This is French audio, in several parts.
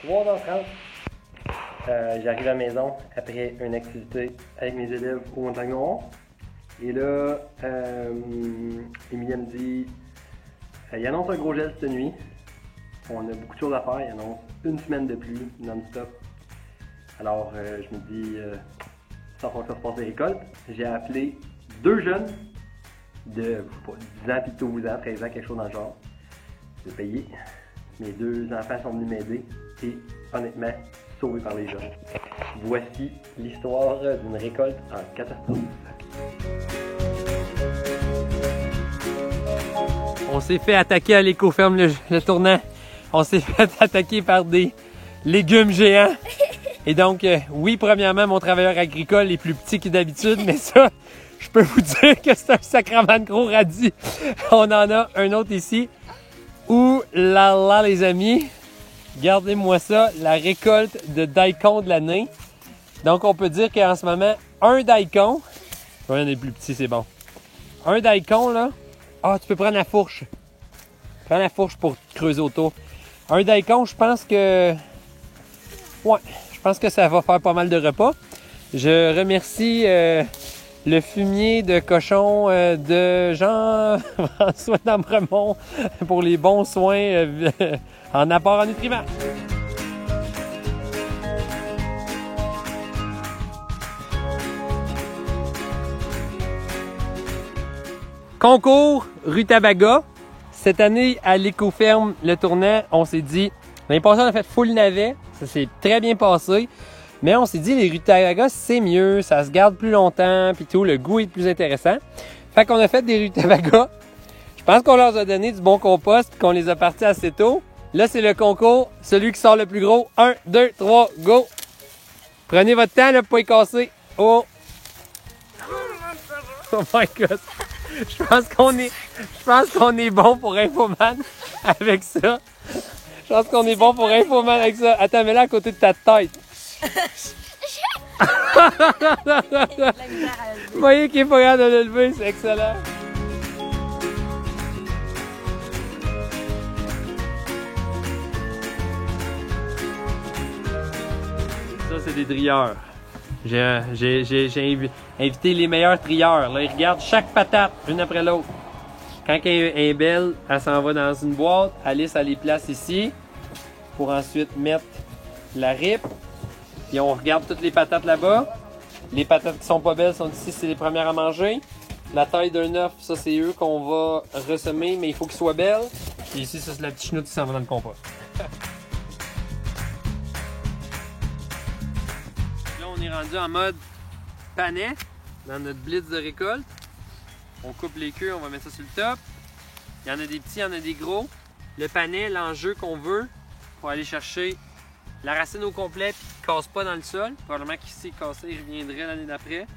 3h30. J'arrive à la maison après une activité avec mes élèves au Montagne Noire. Et là, Emilia me dit il annonce un gros gel cette nuit. On a beaucoup de choses à faire. Il annonce une semaine de pluie non-stop. Alors, je me dis, sans que ça se passe les récoltes, j'ai appelé 2 jeunes de 10 ans puis 12 ans, 13 ans, quelque chose dans le genre. J'ai payé. Mes 2 enfants sont venus m'aider et honnêtement, sauvés par les jeunes. Voici l'histoire d'une récolte en catastrophe. On s'est fait attaquer à l'écoferme le tournant. On s'est fait attaquer par des légumes géants. Et donc, oui, premièrement, mon travailleur agricole est plus petit que d'habitude, mais ça, je peux vous dire que c'est un sacrement de gros radis. On en a un autre ici. Ouh là là, les amis. Regardez-moi ça, la récolte de daikon de l'année. Donc, on peut dire qu'en ce moment, un daikon, il y en a des plus petits, c'est bon. Un daikon, là, tu peux prendre la fourche. Prends la fourche pour creuser autour. Un daikon, je pense que... Ouais, je pense que ça va faire pas mal de repas. Je remercie le fumier de cochon de Jean-François d'Ambremont pour les bons soins en apport en nutriments. Concours Rutabaga. Cette année, à l'écoferme Le Tournant, on s'est dit, l'année passée, on a fait full navet. Ça s'est très bien passé. Mais on s'est dit, les rutabagas, c'est mieux. Ça se garde plus longtemps, puis tout. Le goût est plus intéressant. Fait qu'on a fait des rutabagas. Je pense qu'on leur a donné du bon compost, puis qu'on les a partis assez tôt. Là, c'est le concours. Celui qui sort le plus gros. 1, 2, 3, go! Prenez votre temps, là, pour pas y casser. Oh! Oh my God! Je pense qu'on est bon pour Infoman avec ça. Je pense qu'on est bon pour Infoman avec ça. Attends, mets-la à côté de ta tête. Vous voyez qu'il est pas capable de le lever, c'est excellent. Ça, c'est des trieurs. J'ai invité les meilleurs trieurs. Là, ils regardent chaque patate, une après l'autre. Quand elle est belle, elle s'en va dans une boîte. Alice, elle les place ici pour ensuite mettre la ripe. Puis on regarde toutes les patates là-bas. Les patates qui sont pas belles sont ici, c'est les premières à manger. La taille d'un œuf, ça c'est eux qu'on va ressemer, mais il faut qu'ils soient belles. Et ici, ça c'est la petite chenoute qui s'en va dans le compost. Là, on est rendu en mode panais dans notre blitz de récolte. On coupe les queues, on va mettre ça sur le top. Il y en a des petits, il y en a des gros. Le panais, l'enjeu qu'on veut pour aller chercher la racine au complet puis qu'il ne casse pas dans le sol. Probablement qu'ici, il cassait, il reviendrait l'année d'après.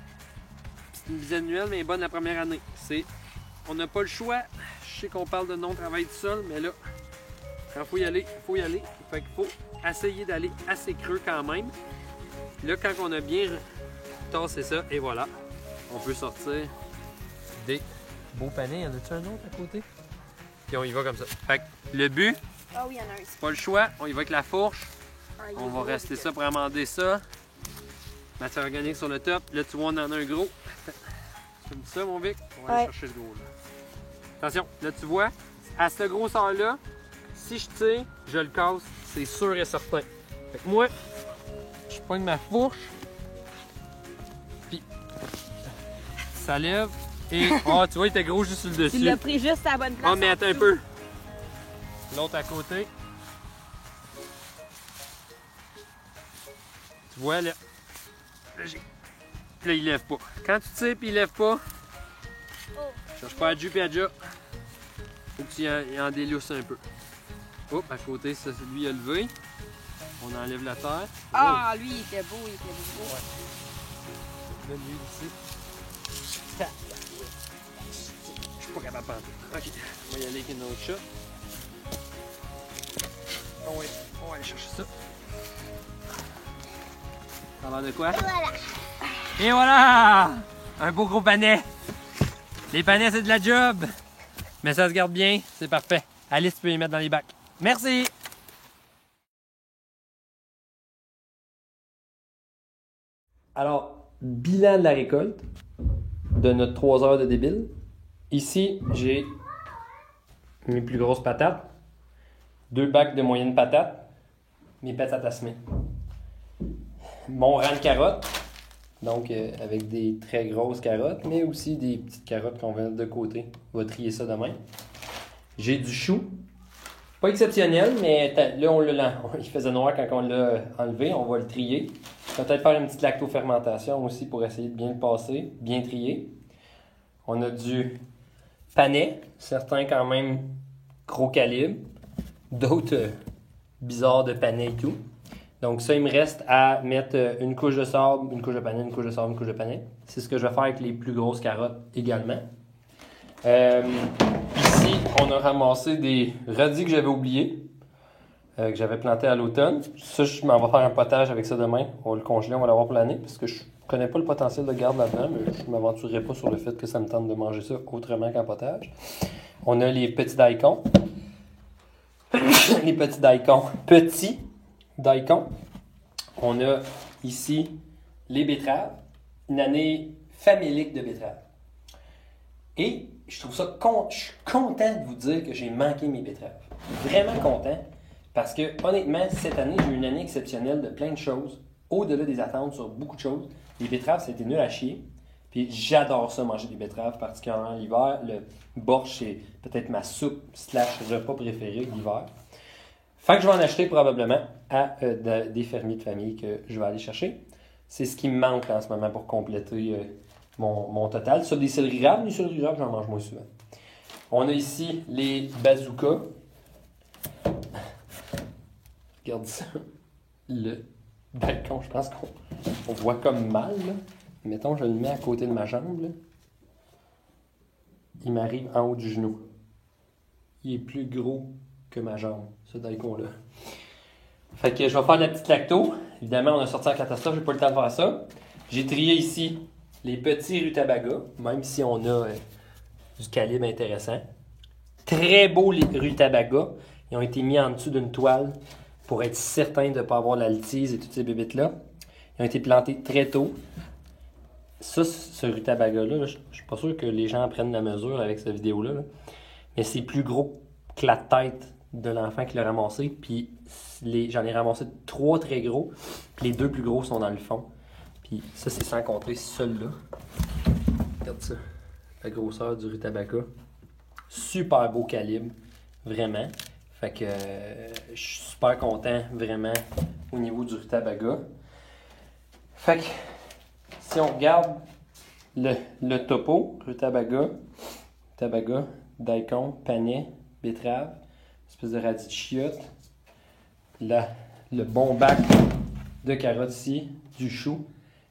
C'est une visite annuelle, mais bonne la première année. On n'a pas le choix. Je sais qu'on parle de non-travail du sol, mais là, quand il faut y aller, il faut y aller. Fait qu'il faut essayer d'aller assez creux quand même. Là, quand on a bien tassé ça, et voilà, on peut sortir des beaux panais. Y en a-tu un autre à côté? Puis on y va comme ça. Fait que le but, oui, il y en a un ici. pas le choix, on y va avec la fourche. On va rester ça pour amender ça. Matière organique sur le top. Là, tu vois, on en a un gros. Tu me dis ça, mon Vic? On va aller chercher ce gros là. Attention, là, tu vois, à ce grosseur-là, si je tire, je le casse, c'est sûr et certain. Fait que moi, je pogne ma fourche. Puis, ça lève. Et, tu vois, il était gros juste sur le dessus. Tu l'as pris juste à la bonne place. Mais attends un peu. L'autre à côté. Tu vois, là. Là, il lève pas. Quand tu tires et il lève pas, cherche pas à Dieu et à Dieu. Faut que tu en délousses un peu. Hop, à côté, ça, lui, il a levé. On enlève la terre. Ah, lui, il était beau, il était beau. Ouais. Là, lui, ici. Je suis pas capable de penser. Ok, on va y aller avec une autre shot. On va aller chercher ça. Ça va de quoi? Et voilà! Et voilà! Un beau gros panais. Les panais, c'est de la job. Mais ça se garde bien, c'est parfait. Alice, tu peux les mettre dans les bacs. Merci! Alors, bilan de la récolte de notre 3 heures de débile. Ici, j'ai mes plus grosses patates, 2 bacs de moyenne patate, mes patates à semer. Mon rang de carottes, donc avec des très grosses carottes, mais aussi des petites carottes qu'on va mettre de côté. On va trier ça demain. J'ai du chou. Pas exceptionnel, mais là, il faisait noir quand on l'a enlevé. On va le trier. Peut-être faire une petite lactofermentation aussi pour essayer de bien le passer, bien trier. On a du panais, certains quand même gros calibre, d'autres bizarres de panais et tout. Donc ça, il me reste à mettre une couche de sable, une couche de panais, une couche de sable, une couche de panais. C'est ce que je vais faire avec les plus grosses carottes également. Ici, on a ramassé des radis que j'avais oubliés, que j'avais plantés à l'automne. Ça, je m'en vais faire un potage avec ça demain. On va le congeler, on va l'avoir pour l'année, parce que je connais pas le potentiel de garde là-dedans, mais je ne m'aventurerai pas sur le fait que ça me tente de manger ça autrement qu'en potage. On a les petits daikons. Les petits daikons. Petits daikons. On a ici les betteraves. Une année famélique de betteraves. Et je trouve ça je suis content de vous dire que j'ai manqué mes betteraves. Vraiment content. Parce que, honnêtement, cette année, j'ai eu une année exceptionnelle de plein de choses. Au-delà des attentes sur beaucoup de choses. Les betteraves, ça a été nul à chier. Puis j'adore ça, manger des betteraves, particulièrement l'hiver. Le borsch, c'est peut-être ma soupe / repas préféré l'hiver. Fait que je vais en acheter probablement à des fermiers de famille que je vais aller chercher. C'est ce qui me manque en ce moment pour compléter mon total. Sur des céleri raves, j'en mange moins souvent. On a ici les bazookas. Regarde ça. Le balcon, je pense qu'on voit comme mal. Là. Mettons, je le mets à côté de ma jambe. Là. Il m'arrive en haut du genou. Il est plus gros que ma jambe, ce daikon-là. Fait que je vais faire de la petite lacto. Évidemment, on a sorti en catastrophe, j'ai pas le temps de faire ça. J'ai trié ici les petits rutabagas, même si on a du calibre intéressant. Très beaux les rutabagas. Ils ont été mis en dessous d'une toile pour être certain de ne pas avoir la litize et toutes ces bébites-là. Ils ont été plantés très tôt. Ça, ce rutabaga-là, je ne suis pas sûr que les gens prennent la mesure avec cette vidéo-là. Là. Mais c'est plus gros que la tête de l'enfant qui l'a ramassé. Puis j'en ai ramassé 3 très gros. Puis les 2 plus gros sont dans le fond. Puis ça, c'est sans compter celui-là. Regarde ça. La grosseur du rutabaga. Super beau calibre. Vraiment. Fait que je suis super content, vraiment, au niveau du rutabaga. Fait que, si on regarde le topo, rutabaga, daikon, panais, betterave, espèce de radis de chiotte, le bon bac de carottes ici, du chou,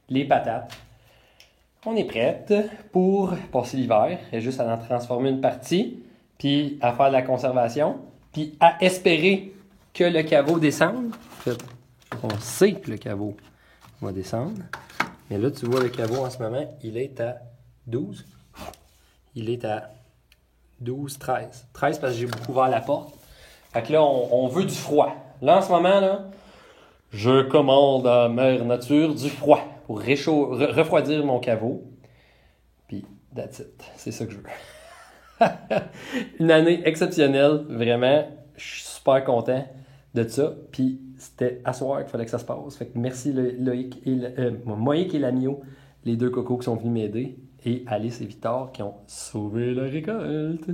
les patates. On est prête pour passer l'hiver. Il y a juste à en transformer une partie, puis à faire de la conservation. Puis à espérer que le caveau descende. En fait, on sait que le caveau va descendre. Mais là, tu vois le caveau en ce moment, il est à 12. Il est à 12, 13. 13 parce que j'ai beaucoup ouvert la porte. Fait que là, on veut du froid. Là, en ce moment, là, je commande à Mère Nature du froid pour refroidir mon caveau. Puis, that's it. C'est ça que je veux. Une année exceptionnelle, vraiment. Je suis super content de ça. Puis c'était à soir qu'il fallait que ça se passe. Fait que merci Loïc et Moïc et Lamio, les 2 cocos qui sont venus m'aider, et Alice et Victor qui ont sauvé la récolte.